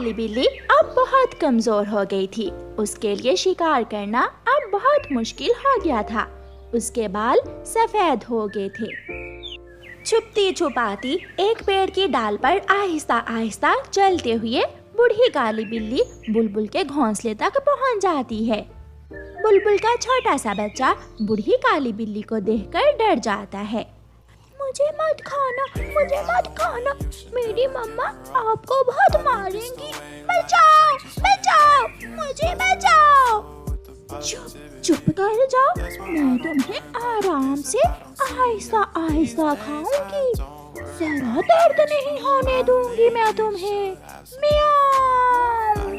काली बिल्ली अब बहुत कमजोर हो गई थी। उसके लिए शिकार करना अब बहुत मुश्किल हो गया था। उसके बाल सफेद हो गए थे। छुपती छुपाती एक पेड़ की डाल पर आहिस्ता आहिस्ता चलते हुए बूढ़ी काली बिल्ली बुलबुल के घोंसले तक पहुंच जाती है। बुलबुल का छोटा सा बच्चा बूढ़ी काली बिल्ली को देखकर डर जाता है। मुझे मत खाना, मुझे मत खाना, मेरी मम्मा आपको बहुत मारेंगी। बचाओ, बचाओ, मुझे बचाओ। चुप चुप कर जाओ, मैं तुम्हें आराम से आहिस्ता आहिस्ता खाऊंगी। जरा दर्द नहीं होने दूंगी मैं तुम्हें। मियाऊ।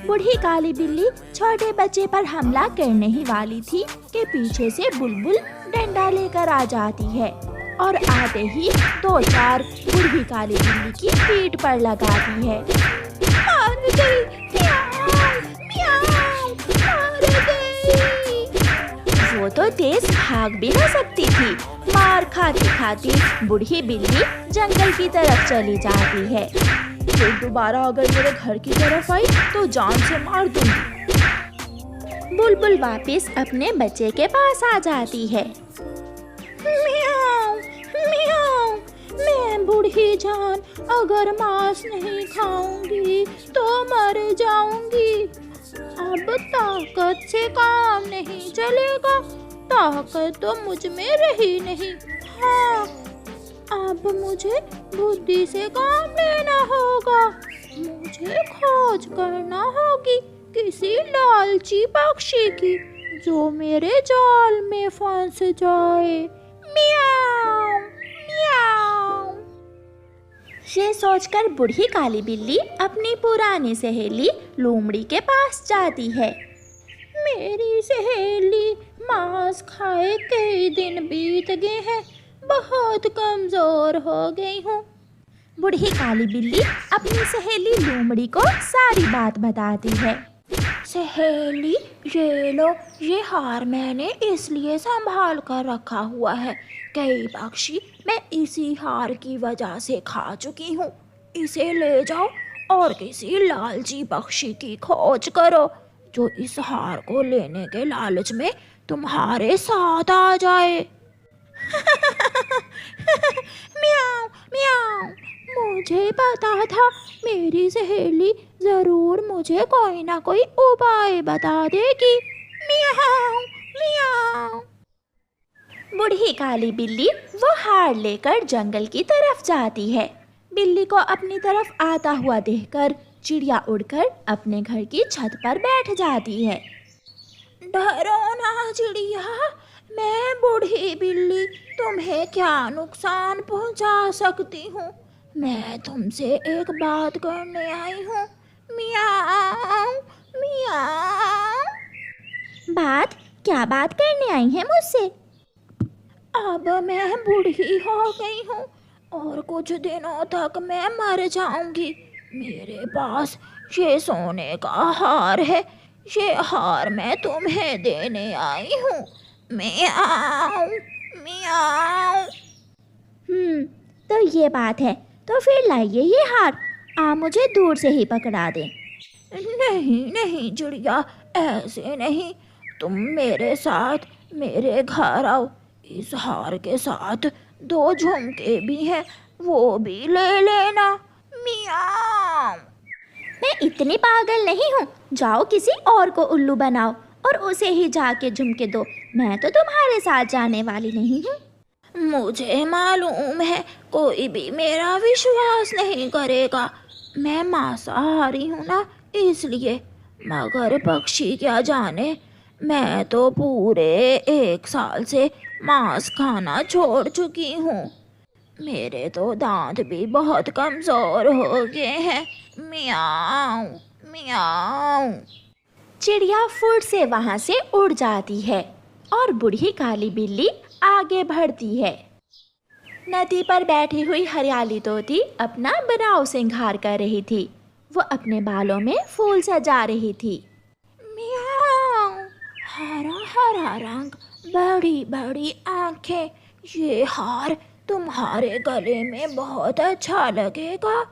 बूढ़ी काली बिल्ली छोटे बच्चे पर हमला करने ही वाली थी कि पीछे से बुलबुल डंडा लेकर आ जाती है और आते ही 2-4 बूढ़ी काली बिल्ली की पीठ पर लगाती है। मार गई, मियाऊ, मियाऊ, मार गई। वो तो तेज भाग भी न सकती थी। मार खाती खाती बूढ़ी बिल्ली जंगल की तरफ चली जाती है। फिर दोबारा अगर मेरे घर की तरफ आई तो जान से मार दूंगी। बुलबुल वापस अपने बच्चे के पास आ जाती है। मियाऊ, मियाऊ, मैं बूढ़ी जान अगर मांस नहीं खाऊंगी तो मर जाऊंगी। अब ताकत से काम नहीं चलेगा, ताकत तो मुझ में रही नहीं। हाँ, अब मुझे बुद्धि से काम लेना होगा। मुझे खोज करना होगी किसी लालची पक्षी की जो मेरे जाल में फंस जाए। मियाऊ, मियाऊ। ये सोचकर बूढ़ी काली बिल्ली अपनी पुरानी सहेली लोमड़ी के पास जाती है। मेरी सहेली, मांस खाए कई दिन बीत गए हैं, बहुत कमजोर हो गई हूँ। बूढ़ी काली बिल्ली अपनी सहेली लोमड़ी को सारी बात बताती है। सहेली, ये लो, ये हार मैंने इसलिए संभाल कर रखा हुआ है। कई पक्षी मैं इसी हार की वजह से खा चुकी हूँ। इसे ले जाओ और किसी लालची पक्षी की खोज करो जो इस हार को लेने के लालच में तुम्हारे साथ आ जाए। मियाऊ, मियाऊ। मुझे पता था मेरी सहेली जरूर मुझे कोई ना कोई उपाय बता देगी। मियाऊ, मियाऊ। बूढ़ी काली बिल्ली वो हार लेकर जंगल की तरफ जाती है। बिल्ली को अपनी तरफ आता हुआ देखकर चिड़िया उड़कर अपने घर की छत पर बैठ जाती है। डरो ना चिड़िया, मैं बूढ़ी बिल्ली तुम्हें क्या नुकसान पहुंचा सकती हूँ। मैं तुमसे एक बात करने आई हूँ। मियाऊ, मियाऊ। बात? क्या बात करने आई है मुझसे? अब मैं बूढ़ी हो गई हूँ और कुछ दिनों तक मैं मर जाऊंगी। मेरे पास ये सोने का हार है, ये हार मैं तुम्हें देने आई हूँ। मियाऊ, मियाऊ। तो ये बात है, तो फिर लाइए ये हार। आप मुझे दूर से ही पकड़ा दें। नहीं नहीं चिड़िया, ऐसे नहीं। तुम मेरे साथ मेरे घर आओ। इस हार के साथ 2 झुमके भी हैं, वो भी ले लेना। मियाऊ। मैं इतनी पागल नहीं हूँ। जाओ किसी और को उल्लू बनाओ और उसे ही जाके झुमके दो। मैं तो तुम्हारे साथ जाने वाली नहीं हूँ। मुझे मालूम है कोई भी मेरा विश्वास नहीं करेगा। मैं मांसाहारी हूँ ना, इसलिए। मगर पक्षी क्या जाने, मैं तो पूरे 1 साल से मांस खाना छोड़ चुकी हूँ। मेरे तो दांत भी बहुत कमजोर हो गए हैं। मियाऊ, मियाऊ। चिड़िया फुर्र से वहाँ से उड़ जाती है और बूढ़ी काली बिल्ली आगे बढ़ती है। नदी पर बैठी हुई हरियाली तोती अपना बनाव सिंगार कर रही थी। वो अपने बालों में फूल सजा रही थी। मियाऊ। हरा हरा रंग, बड़ी बड़ी आंखें, ये हार तुम्हारे गले में बहुत अच्छा लगेगा।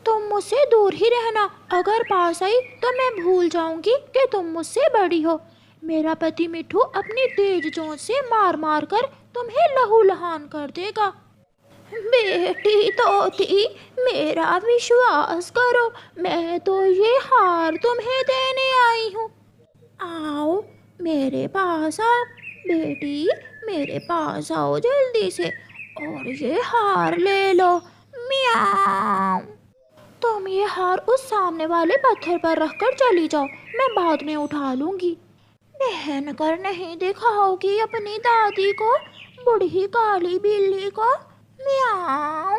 तुम मुझसे दूर ही रहना, अगर पास आई तो मैं भूल जाऊंगी कि तुम मुझसे बड़ी हो। मेरा पति मिट्ठू अपनी तेज चोंच से मार मार कर तुम्हें लहूलुहान कर देगा। बेटी तोती, मेरा विश्वास करो, मैं तो ये हार तुम्हें देने आई हूँ। आओ मेरे पास आओ बेटी, मेरे पास आओ जल्दी से और ये हार ले लो। मियाओ। तुम ये हार उस सामने वाले पत्थर पर रखकर चली जाओ, मैं बाद में उठा लूंगी। पहन कर नहीं दिखाओगी अपनी दादी को, बूढ़ी काली बिल्ली को? मियाओ।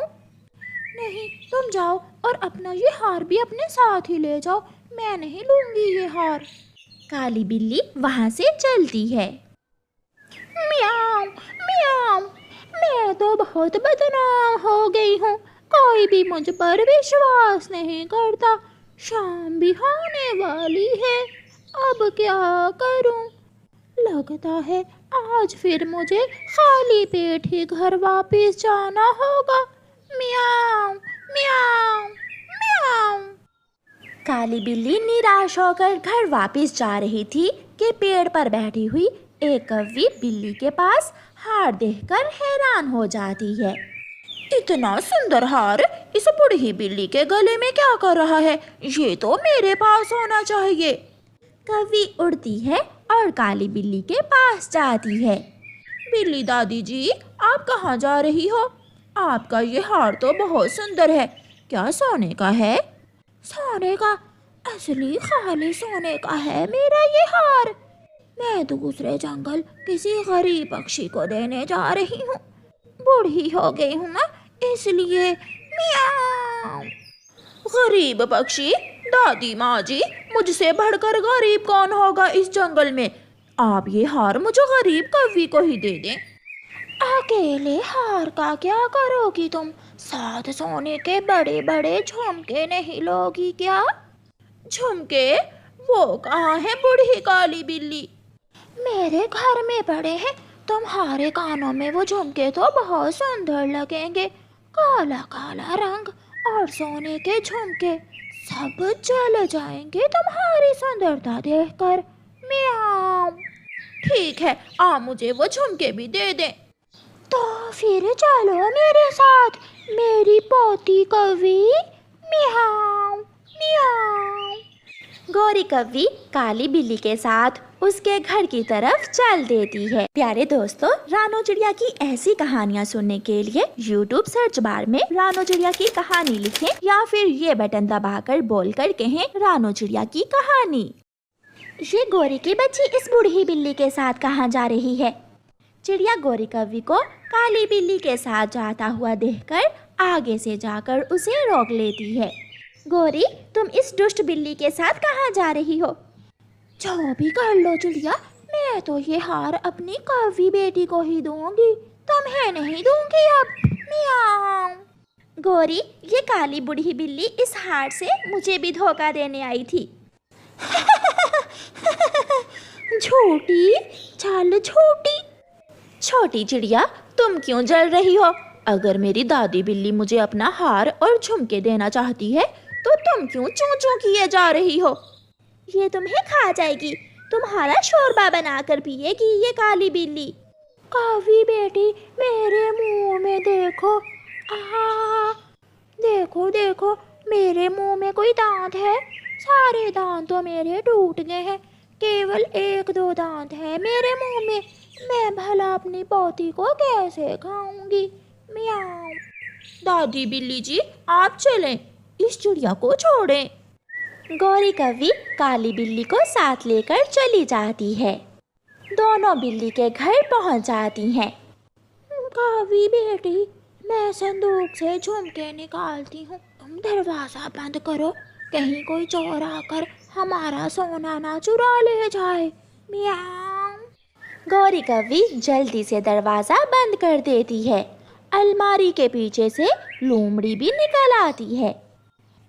नहीं, तुम जाओ और अपना ये हार भी अपने साथ ही ले जाओ, मैं नहीं लूंगी ये हार। काली बिल्ली वहां से चलती है। मियाओ मियाओ, मैं तो बहुत बदनाम हो गई हूँ, कोई भी मुझ पर विश्वास नहीं करता। शाम भी होने वाली है, अब क्या करूँ? लगता है आज फिर मुझे खाली पेट ही घर वापस जाना होगा। मियाओ मियाओ मियाओ। काली बिल्ली निराश होकर घर वापस जा रही थी कि पेड़ पर बैठी हुई एक कौवी बिल्ली के पास हार देखकर हैरान हो जाती है। इतना सुंदर हार इस बूढ़ी बिल्ली के गले में क्या कर रहा है? ये तो मेरे पास होना चाहिए। कौवी उड़ती है और काली बिल्ली के पास जाती है। बिल्ली दादी जी, आप कहाँ जा रही हो? आपका ये हार तो बहुत सुंदर है, क्या सोने का है? सोने का? असली खाली सोने का है मेरा ये हार। मैं दूसरे जंगल किसी गरीब पक्षी को देने जा रही हूँ, बूढ़ी हो गई हूँ ना इसलिए। मियाओ। गरीब पक्षी? दादी माँ जी, मुझसे बढ़कर गरीब कौन होगा इस जंगल में? आप ये हार मुझे गरीब कौवी को ही दे दें। अकेले हार का क्या करोगी तुम? साथ सोने के बड़े बड़े झुमके नहीं लोगी क्या? झुमके? वो कहाँ है बूढ़ी काली बिल्ली? मेरे घर में पड़े हैं, तुम्हारे कानों में वो झुमके तो बहुत सुंदर लगेंगे। काला काला रंग और सोने के झुमके, सब जल जाएंगे तुम्हारी सुंदरता देखकर। मियाओ। ठीक है, आप मुझे वो झुमके भी दे दें। तो फिर चलो मेरे साथ, मेरी पोती कौवी। मियाओ मियाओ। गौरी कौवी काली बिल्ली के साथ उसके घर की तरफ चल देती है। प्यारे दोस्तों, रानो चिड़िया की ऐसी कहानियाँ सुनने के लिए YouTube सर्च बार में रानो चिड़िया की कहानी लिखें या फिर ये बटन दबाकर बोलकर कहें रानो चिड़िया की कहानी। ये गौरी की बच्ची इस बूढ़ी बिल्ली के साथ कहाँ जा रही है? चिड़िया गौरी कौवी को काली बिल्ली के साथ जाता हुआ देखकर आगे से जाकर उसे रोक लेती है। गौरी, तुम इस दुष्ट बिल्ली के साथ कहाँ जा रही हो? जो भी कर लो चिड़िया, मैं तो ये हार अपनी कौवी बेटी को ही दूंगी, तुम्हें नहीं दूंगी अब। मियाओ। गौरी, ये काली बूढ़ी बिल्ली इस हार से मुझे भी धोखा देने आई थी। झूठी, चल झूठी। छोटी चिड़िया, तुम क्यों जल रही हो? अगर मेरी दादी बिल्ली मुझे अपना हार और झुमके देना चाहती है तो तुम क्यों चूं चूं किए जा रही हो? ये तुम्हें खा जाएगी, तुम्हारा शोरबा बनाकर पिएगी ये काली बिल्ली। कौवी बेटी, मेरे मुंह में देखो। देखो देखो, मेरे मुंह में कोई दांत है? सारे दांत तो मेरे टूट गए हैं, केवल एक दो दांत है मेरे मुंह में। मैं भला अपनी पोती को कैसे खाऊंगी? मियाओ। दादी बिल्ली जी, आप चलें, इस चिड़िया को छोड़ें। गौरी कौवी काली बिल्ली को साथ लेकर चली जाती है। दोनों बिल्ली के घर पहुंच जाती हैं। कौवी बेटी, मैं संदूक से झुमके निकालती हूँ, तुम दरवाज़ा बंद करो, कहीं कोई चोर आकर हमारा सोना ना चुरा ले जाए। मियाओ। गौरी कौवी जल्दी से दरवाज़ा बंद कर देती है। अलमारी के पीछे से लोमड़ी भी निकल आती है।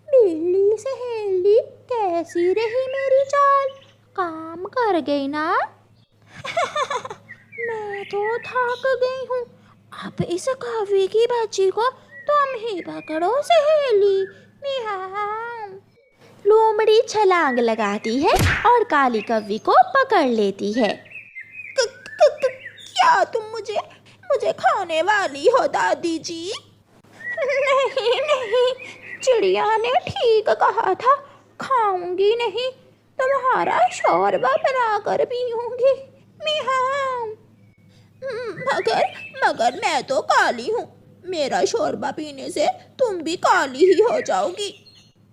बिल्ली सहेली, कैसी रही मेरी चाल? काम कर गई ना? मैं तो थक गई हूँ, अब इस कौवी की बच्ची को तुम ही पकड़ो सहेली, म्याऊं। लोमड़ी छलांग लगाती है और काली कव्वी को पकड़ लेती है। क्या तुम मुझे मुझे खाने वाली हो दादी जी? नहीं नहीं, चिड़िया ने ठीक कहा था, खाऊंगी नहीं, तुम्हारा शोरबा बनाकर पीऊंगी। म्याऊं। मगर मगर मैं तो काली हूँ, मेरा शोरबा पीने से तुम भी काली ही हो जाओगी।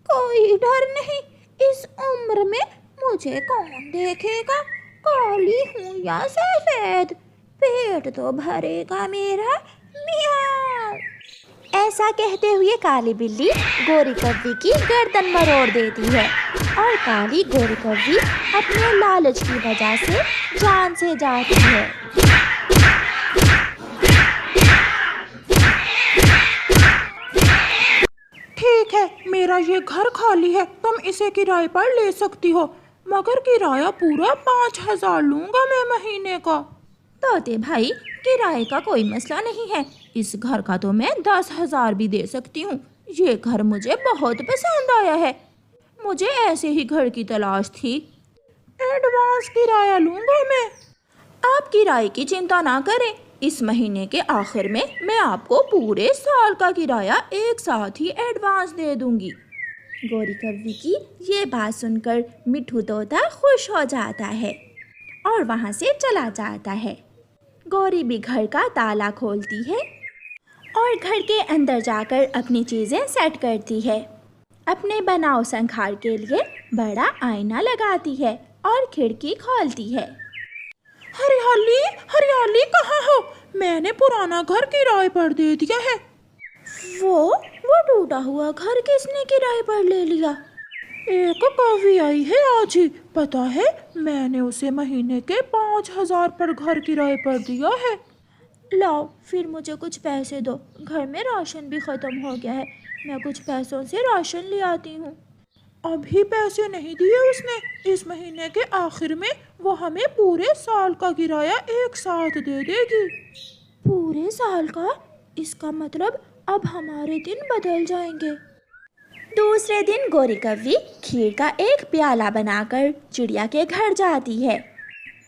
कोई डर नहीं, इस उम्र में मुझे कौन देखेगा, काली हूँ या सफेद, पेट तो भरेगा मेरा। म्याऊं। ऐसा कहते हुए काली बिल्ली गोरी कव्वी की गर्दन मरोड़ देती है और काली गोरी कव्वी अपने लालच की वजह से जान से जाती है। ठीक है, मेरा ये घर खाली है, तुम इसे किराए पर ले सकती हो, मगर किराया पूरा 5,000 लूंगा मैं महीने का। तोते भाई, किराए का कोई मसला नहीं है, इस घर का तो मैं 10,000 भी दे सकती हूँ। ये घर मुझे बहुत पसंद आया है, मुझे ऐसे ही घर की तलाश थी। एडवांस किराया लूंगा मैं। आप किराए की चिंता ना करें, इस महीने के आखिर में मैं आपको पूरे साल का किराया एक साथ ही एडवांस दे दूंगी। गोरी कव्वी की ये बात सुनकर मिट्ठू तोता खुश हो जाता है और वहाँ से चला जाता है। गौरी भी घर का ताला खोलती है और घर के अंदर जाकर अपनी चीज़ें सेट करती है। अपने बनाव संखार के लिए बड़ा आईना लगाती है और खिड़की खोलती है। हरियाली, हरियाली कहाँ हो? मैंने पुराना घर किराए पर दे दिया है। वो टूटा हुआ घर किसने किराए पर ले लिया? एक कौवी आई है आज ही, पता है मैंने उसे महीने के 5,000 पर घर किराए पर दिया है। लाओ फिर मुझे कुछ पैसे दो, घर में राशन भी ख़त्म हो गया है, मैं कुछ पैसों से राशन ले आती हूँ। अभी पैसे नहीं दिए उसने, इस महीने के आखिर में वो हमें पूरे साल का किराया एक साथ दे देगी। पूरे साल का? इसका मतलब अब हमारे दिन बदल जाएंगे। दूसरे दिन गोरी कव्वी खीर का एक प्याला बनाकर चिड़िया के घर जाती है।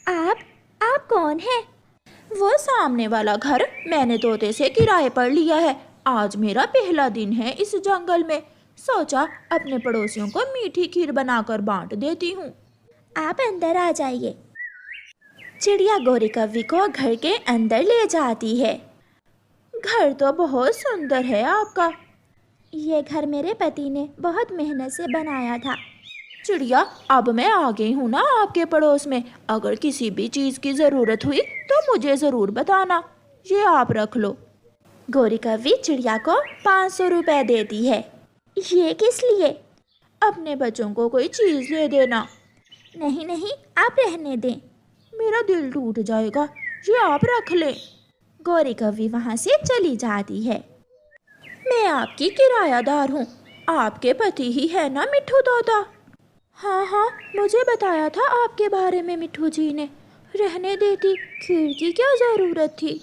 आप कौन है? वो सामने वाला घर मैंने तोते से किराए पर लिया है। आज मेरा पहला दिन है इस जंगल में, सोचा अपने पड़ोसियों को मीठी खीर बनाकर बांट देती हूँ। आप अंदर आ जाइए। चिड़िया गोरी कव्वी को घर के अंदर ले जाती है। घर तो बहुत सुंदर है आपका। ये घर मेरे पति ने बहुत मेहनत से बनाया था। चिड़िया, अब मैं आ गई हूँ ना आपके पड़ोस में, अगर किसी भी चीज़ की ज़रूरत हुई तो मुझे ज़रूर बताना। ये आप रख लो। गोरी कव्वी चिड़िया को 500 रुपए देती है। ये किस लिए? अपने बच्चों को कोई चीज़ ले देना। नहीं नहीं, आप रहने दें, मेरा दिल टूट जाएगा, ये आप रख लें। गोरी कव्वी वहाँ से चली जाती है। मैं आपकी किरायादार हूँ, आपके पति ही है ना मिट्ठू तोता? हाँ, मुझे बताया था आपके बारे में मिट्ठू जी ने। रहने देती, खीर की क्या ज़रूरत थी।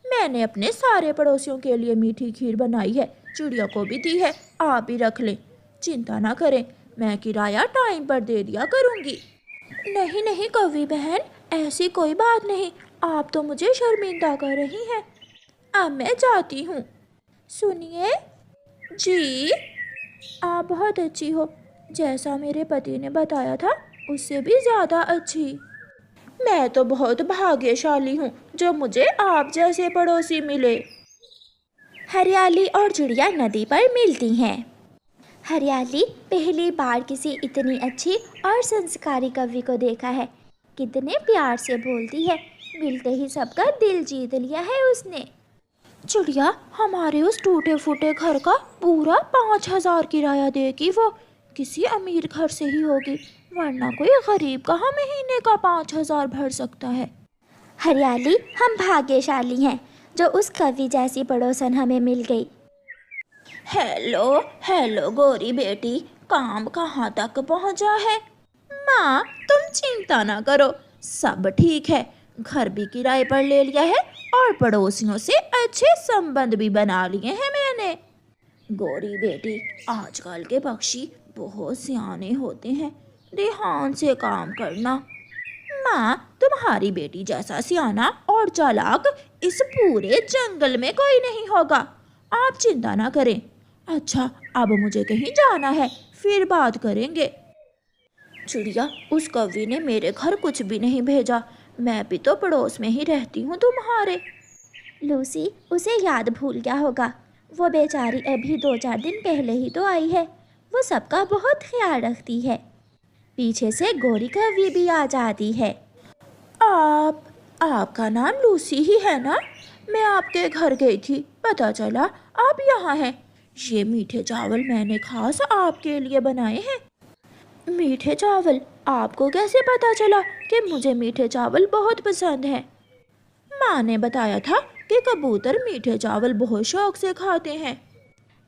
मैंने अपने सारे पड़ोसियों के लिए मीठी खीर बनाई है, चिड़िया को भी दी है, आप भी रख लें। चिंता ना करें, मैं किराया टाइम पर दे दिया करूँगी। नहीं कव्वी बहन, ऐसी कोई बात नहीं, आप तो मुझे शर्मिंदा कर रही हैं। अब मैं जाती हूँ। सुनिए जी, आप बहुत अच्छी हो, जैसा मेरे पति ने बताया था उससे भी ज़्यादा अच्छी। मैं तो बहुत भाग्यशाली हूँ जो मुझे आप जैसे पड़ोसी मिले। हरियाली और चिड़िया नदी पर मिलती हैं। हरियाली पहली बार किसी इतनी अच्छी और संस्कारी कवि को देखा है। कितने प्यार से बोलती है, मिलते ही सबका दिल जीत लिया है उसने। चिड़िया, हमारे उस टूटे फूटे घर का पूरा 5,000 किराया देगी वो। किसी अमीर घर से ही होगी, वरना कोई गरीब कहाँ महीने का 5,000 भर सकता है। हरियाली, हम भाग्यशाली हैं जो उस कवि जैसी पड़ोसन हमें मिल गई। हेलो गोरी बेटी, काम कहाँ तक पहुँचा है? माँ, तुम चिंता ना करो, सब ठीक है। घर भी किराए पर ले लिया है और पड़ोसियों से अच्छे संबंध भी बना लिए हैं मैंने। गोरी बेटी, आजकल के पक्षी बहुत सियाने होते हैं, ध्यान से काम करना। माँ, तुम्हारी बेटी जैसा सियाना और चालाक इस पूरे जंगल में कोई नहीं होगा, आप चिंता ना करें। अच्छा, अब मुझे कहीं जाना है, फिर बात करेंगे। चिड़िया, उस कौवी ने मेरे घर कुछ भी नहीं भेजा, मैं भी तो पड़ोस में ही रहती हूँ तुम्हारे। लूसी, उसे याद भूल गया होगा, वो बेचारी अभी 2-4 दिन पहले ही तो आई है। वो सबका बहुत ख्याल रखती है। पीछे से गोरी कौवी भी आ जाती है। आपका नाम लूसी ही है ना? मैं आपके घर गई थी, पता चला आप यहाँ हैं। ये मीठे चावल मैंने खास आपके लिए बनाए हैं। मीठे चावल? आपको कैसे पता चला कि मुझे मीठे चावल बहुत पसंद हैं? माँ ने बताया था कि कबूतर मीठे चावल बहुत शौक से खाते हैं।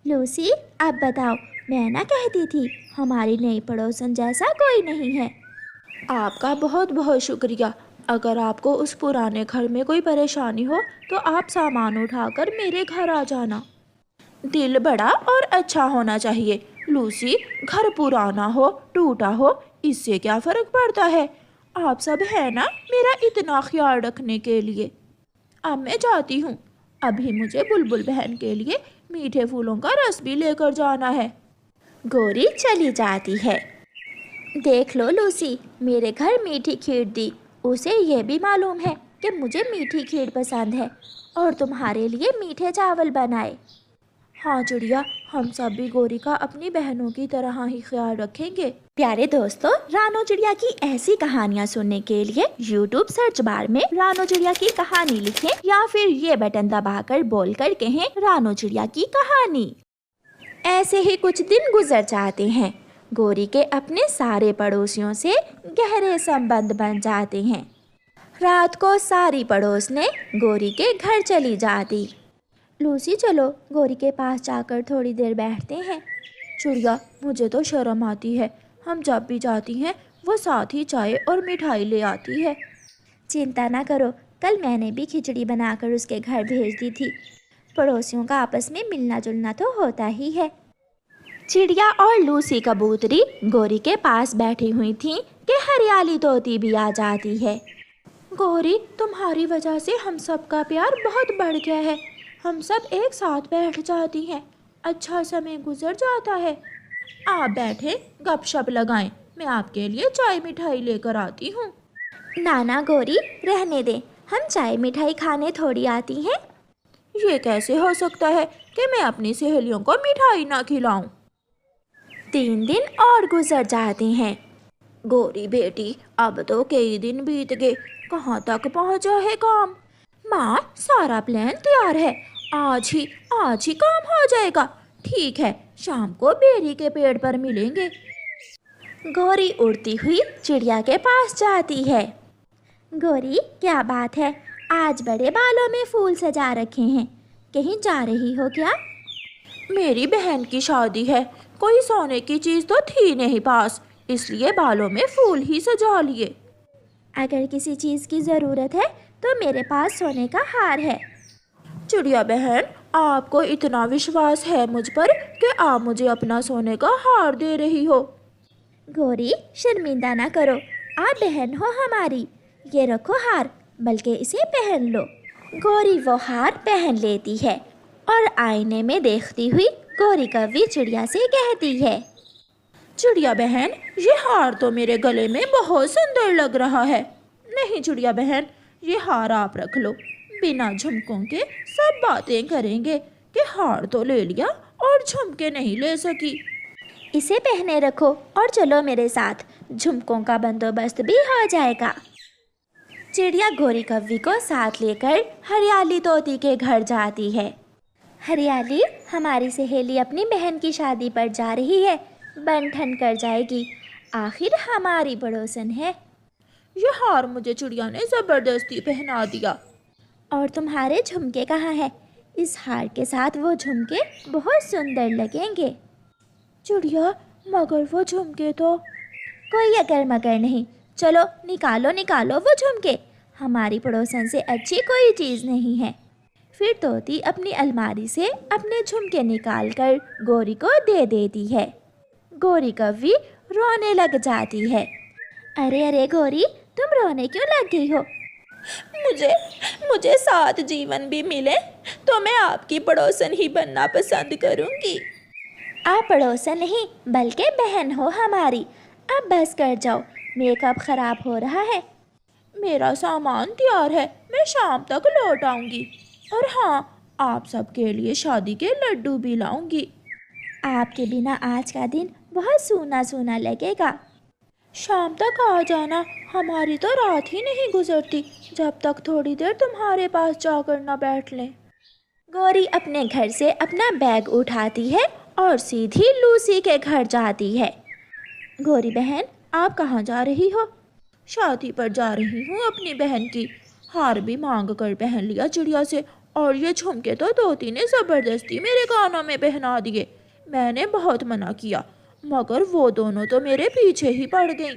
लूसी, अब बताओ, मैं ना कहती थी हमारी नई पड़ोसन जैसा कोई नहीं है। आपका बहुत बहुत शुक्रिया। अगर आपको उस पुराने घर में कोई परेशानी हो तो आप सामान उठाकर मेरे घर आ जाना। दिल बड़ा और अच्छा होना चाहिए लूसी। घर पुराना हो, टूटा हो, इससे क्या फर्क पड़ता है? आप सब है ना मेरा इतना ख्याल रखने के लिए। अब मैं जाती हूँ, अभी मुझे बुलबुल बहन के लिए मीठे फूलों का रस भी लेकर जाना है। गोरी चली जाती है। देख लो लूसी, मेरे घर मीठी खीर दी। उसे ये भी मालूम है कि मुझे मीठी खीर पसंद है और तुम्हारे लिए मीठे चावल बनाए। हाँ चिड़िया, हम सब भी गोरी का अपनी बहनों की तरह ही ख्याल रखेंगे। प्यारे दोस्तों, रानो चिड़िया की ऐसी कहानियाँ सुनने के लिए YouTube सर्च बार में रानो चिड़िया की कहानी लिखें या फिर ये बटन दबाकर बोलकर कहें रानो चिड़िया की कहानी। ऐसे ही कुछ दिन गुजर जाते हैं। गोरी के अपने सारे पड़ोसियों से गहरे संबंध बन जाते हैं। रात को सारी पड़ोसने गोरी के घर चली जाती। लूसी, चलो गोरी के पास जाकर थोड़ी देर बैठते हैं। चिड़िया, मुझे तो शर्म आती है। हम जब भी जाती हैं वो साथ ही चाय और मिठाई ले आती है। चिंता ना करो, कल मैंने भी खिचड़ी बनाकर उसके घर भेज दी थी। पड़ोसियों का आपस में मिलना जुलना तो होता ही है। चिड़िया और लूसी कबूतरी गोरी के पास बैठी हुई थी कि हरियाली तोती भी आ जाती है। गोरी, तुम्हारी वजह से हम सब का प्यार बहुत बढ़ गया है। हम सब एक साथ बैठ जाती हैं, अच्छा समय गुजर जाता है। आप बैठे गपशप लगाएं, मैं आपके लिए चाय मिठाई लेकर आती हूँ। नाना गोरी, रहने दे, हम चाय मिठाई खाने थोड़ी आती हैं। ये कैसे हो सकता है कि मैं अपनी सहेलियों को मिठाई ना खिलाऊं? 3 दिन और गुजर जाते हैं। गोरी बेटी, अब तो कई दिन बीत गए, कहाँ तक पहुँचा है काम? माँ, सारा प्लान तैयार है, आज ही काम हो जाएगा। ठीक है, शाम को बेरी के पेड़ पर मिलेंगे। गोरी उड़ती हुई चिड़िया के पास जाती है। गोरी, क्या बात है, आज बड़े बालों में फूल सजा रखे हैं, कहीं जा रही हो क्या? मेरी बहन की शादी है, कोई सोने की चीज़ तो थी नहीं पास, इसलिए बालों में फूल ही सजा लिए। अगर किसी चीज़ की ज़रूरत है तो मेरे पास सोने का हार है। चिड़िया बहन, आपको इतना विश्वास है मुझ पर कि आप मुझे अपना सोने का हार दे रही हो। गोरी, शर्मिंदा ना करो, आप बहन हो हमारी। ये रखो हार, बल्कि इसे पहन लो। गोरी वो हार पहन लेती है और आईने में देखती हुई गोरी कौवी चिड़िया से कहती है, चिड़िया बहन, ये हार तो मेरे गले में बहुत सुंदर लग रहा है। नहीं चिड़िया बहन, ये हार आप रख लो, बिना झुमकों के सब बातें करेंगे कि हार तो ले लिया और झुमके नहीं ले सकी। इसे पहने रखो और चलो मेरे साथ, झुमकों का बंदोबस्त भी हो जाएगा। चिड़िया गोरी कौवी को साथ लेकर हरियाली तोती के घर जाती है। हरियाली, हमारी सहेली अपनी बहन की शादी पर जा रही है, बन ठन कर जाएगी, आखिर हमारी पड़ोसन है। ये हार मुझे चिड़िया ने ज़बरदस्ती पहना दिया। और तुम्हारे झुमके कहाँ हैं? इस हार के साथ वो झुमके बहुत सुंदर लगेंगे। चिड़िया, मगर वो झुमके तो। कोई अगर मगर नहीं, चलो निकालो निकालो वो झुमके, हमारी पड़ोसन से अच्छी कोई चीज़ नहीं है। फिर तोती अपनी अलमारी से अपने झुमके निकालकर गौरी को दे देती है। गौरी कव्वी रोने लग जाती है। अरे अरे गौरी, तुम रोने क्यों लग गई हो? मुझे 7 जीवन भी मिले तो मैं आपकी पड़ोसन ही बनना पसंद करूंगी। आप पड़ोसन नहीं बल्कि बहन हो हमारी। अब बस कर जाओ, मेकअप खराब हो रहा है। मेरा सामान तैयार है, मैं शाम तक लौट आऊंगी। और हाँ, आप सबके लिए शादी के लड्डू भी लाऊंगी। आपके बिना आज का दिन बहुत सूना सूना लगेगा। शाम तक आ जाना, हमारी तो रात ही नहीं गुजरती जब तक थोड़ी देर तुम्हारे पास जाकर न बैठ लें। गौरी अपने घर से अपना बैग उठाती है और सीधी लूसी के घर जाती है। गौरी बहन, आप कहाँ जा रही हो? शादी पर जा रही हूँ अपनी बहन की। हार भी मांग कर पहन लिया चिड़िया से, और ये झुमके तो तोती ने ज़बरदस्ती मेरे कानों में पहना दिए। मैंने बहुत मना किया मगर वो दोनों तो मेरे पीछे ही पड़ गईं।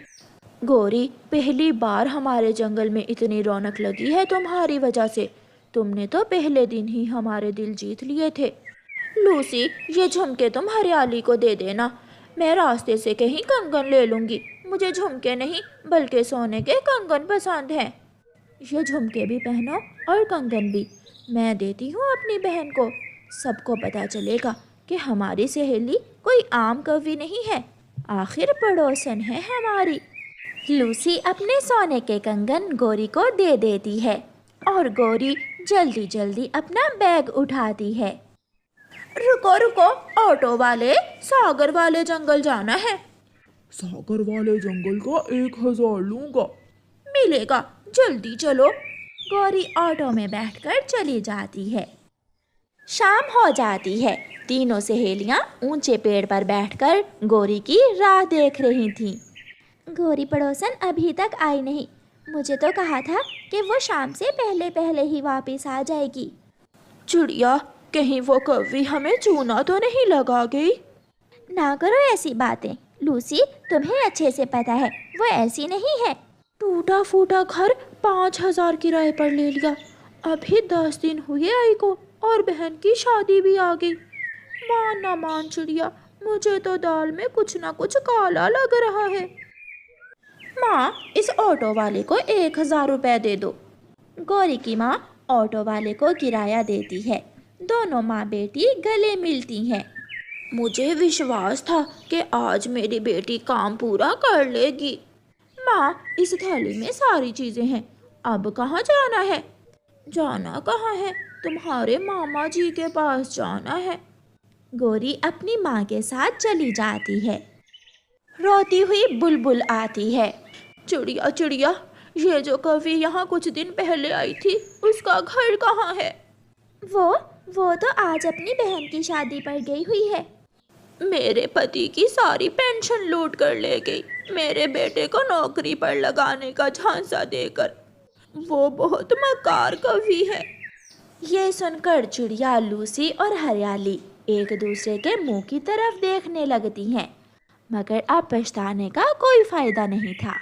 गौरी, पहली बार हमारे जंगल में इतनी रौनक लगी है तुम्हारी वजह से। तुमने तो पहले दिन ही हमारे दिल जीत लिए थे। लूसी, ये झुमके तुम हरियाली को दे देना। मैं रास्ते से कहीं कंगन ले लूँगी। मुझे झुमके नहीं बल्कि सोने के कंगन पसंद हैं। ये झुमके भी पहनो और कंगन भी। मैं देती हूँ अपनी बहन को। सबको पता चलेगा कि हमारी सहेली कोई आम कवि नहीं है, आखिर पड़ोसन है हमारी। लूसी अपने सोने के कंगन गौरी को दे देती है और गौरी जल्दी जल्दी अपना बैग उठाती है। रुको रुको ऑटो वाले, सागर वाले जंगल जाना है। सागर वाले जंगल का 1000 लूंगा। मिलेगा, जल्दी चलो। गौरी ऑटो में बैठकर चली जाती है। शाम हो जाती है। तीनों सहेलियां ऊंचे पेड़ पर बैठकर गौरी की राह देख रही थीं। गौरी पड़ोसन अभी तक आई नहीं। मुझे तो कहा था कि वो शाम से पहले पहले ही वापस आ जाएगी। चिड़िया, कहीं वो कवि हमें चूना तो नहीं लगा गई? ना करो ऐसी बातें लूसी, तुम्हें अच्छे से पता है वो ऐसी नहीं है। टूटा फूटा घर 5000 किराए पर ले लिया। अभी 10 दिन हुए आई को और बहन की शादी भी आ गई। मान ना मान चिड़िया, मुझे तो दाल में कुछ ना कुछ काला लग रहा है। माँ, इस ऑटो वाले को 1000 रुपए दे दो। गौरी की माँ ऑटो वाले को किराया देती है। दोनों माँ बेटी गले मिलती हैं। मुझे विश्वास था कि आज मेरी बेटी काम पूरा कर लेगी। माँ, इस थैली में सारी चीजें हैं, अब कहाँ जाना है? जाना कहाँ है? तुम्हारे मामा जी के पास जाना है। गौरी अपनी माँ के साथ चली जाती है। रोती हुई बुलबुल आती है। चिड़िया चिड़िया, ये जो कवि यहाँ कुछ दिन पहले आई थी, उसका घर कहाँ है? वो तो आज अपनी बहन की शादी पर गई हुई है। मेरे पति की सारी पेंशन लूट कर ले गई, मेरे बेटे को नौकरी पर लगाने का झांसा देकर। वो बहुत मकार कवि है। ये सुनकर चिड़िया, लूसी और हरियाली एक दूसरे के मुंह की तरफ देखने लगती हैं, मगर अब पछताने का कोई फायदा नहीं था।